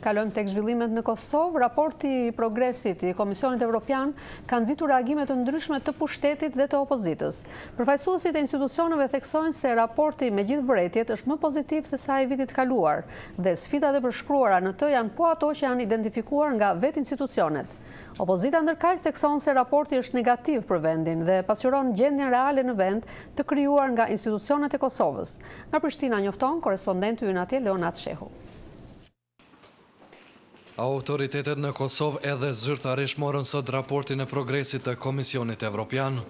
Kalojmë tek zhvillimet në Kosovë. Raporti i progresit i Komisionit Evropian ka nxitur reagime të ndryshme të pushtetit dhe të opozitës. Përfaqësuesit e institucioneve theksojnë se raporti me gjithë vërejtjet është më pozitiv se sa i vitit kaluar dhe sfidat e përshkruara në të janë po ato që janë identifikuar nga vetë institucionet. Opozita ndërkaq thekson se raporti është negativ për vendin dhe pasqyron gjendjen reale në vend të krijuar nga institucionet e Kosovës. Nga Prishtina njofton korrespondenti ynë atje Leonat Shehu. Autoritetet në Kosovë edhe zyrtarisht morën sot raportin e progresit të Komisionit Evropian.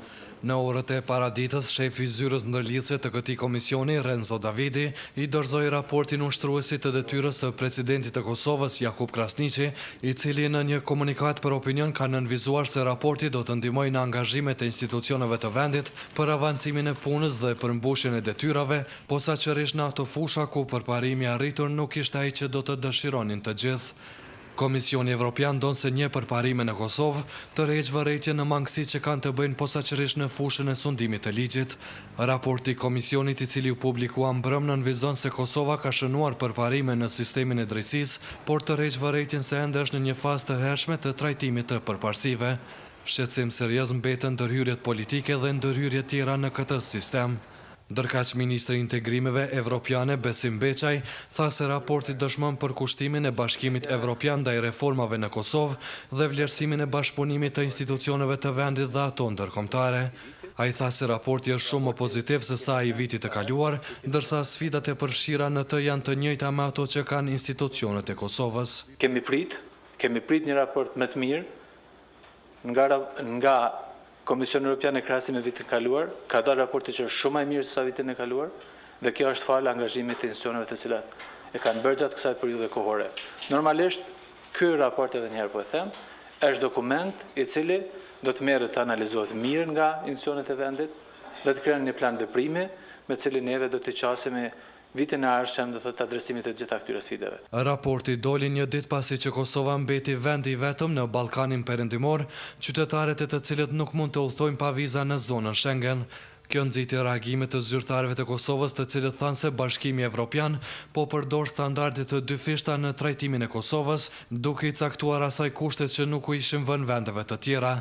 Në orët e paraditës, shefi i zyrës ndërlidhëse të këtij komisioni, Renzo Davidi, i dorëzoi raportin ushtruesit të detyrës së presidentit të Kosovës, Jakub Krasniqi, i cili në një komunikat për opinion ka nënvizuar se raporti do të ndihmojë në angazhimet e institucioneve të vendit për avancimin e punës dhe për mbushjen e detyrave, posaçërisht në ato fusha ku përparimi arritur nuk ishte ai që do të dëshironin të gjithë. Komisioni Evropian donë se një përparime në Kosovë të rregjë vërejtje në mangësi që kanë të bëjnë posaçërisht në fushën e sundimit të ligjit. Raporti i komisionit i cili u publikua mbrëmje nënvizon se Kosova ka shënuar përparime në sistemin e drejtësisë, por të rregjë vërejtjen se ende është në një fazë të hershme të trajtimit të përparësive. Shqetësim serioz mbeten ndërhyrjet politike dhe ndërhyrjet tjera në këtë sistem. Ndërkaq ministri i integrimeve evropiane Besim Beçaj tha se raporti dëshmon përkushtimin e Bashkimit Evropian ndaj reformave në Kosovë dhe vlerësimin e bashkëpunimit të institucioneve të vendit dhe ato ndërkombëtare. Ai tha se raporti është shumë më pozitiv se sa i vitit të kaluar, ndërsa sfidat e përfshira në të janë të njëjta me ato që kanë institucionet e Kosovës. Kemi prit një raport më të mirë nga Komisioni Evropian e krahasim me vitin kaluar, ka dalë raporti që është shumë më i mirë se sa vitin e kaluar, dhe kjo është falë angazhimit të institucioneve të cilat e kanë bërë gjatë kësaj periudhe kohore. Normalisht, ky raport edhe një herë po e them, është dokument i cili do të merret të analizohet mirë nga institucionet e vendit, dhe të krijon një plan veprimi me cilin neve do të qasemi vitin e ardhshëm do të adresimit të gjitha këtyre sfidave. Raporti doli një ditë pasi që Kosova mbeti vendi i vetëm në Ballkanin Perëndimor, qytetarët e të cilët nuk mund të udhtojnë pa viza në zonën Schengen. Kjo nxiti reagimet të zyrtarëve të Kosovës, të cilët thanë se Bashkimi Evropian po përdor standarde të dyfishta në trajtimin e Kosovës, duke i caktuar asaj kushtet që nuk u ishin vënë vendeve të tjera.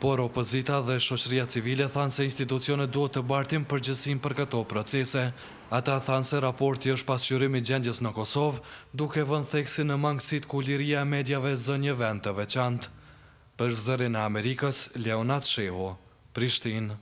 Por opozita dhe shoqëria civile thanë se institucionet duhet të bartin përgjegjësinë për këto procese. Ata thanë se raporti është pasqyrim i gjendjes në Kosovë, duke vënë theksin në mangësitë ku liria e mediave zë një vend të veçantë. Për Zërin e Amerikës, Leonat Shehu, Prishtinë.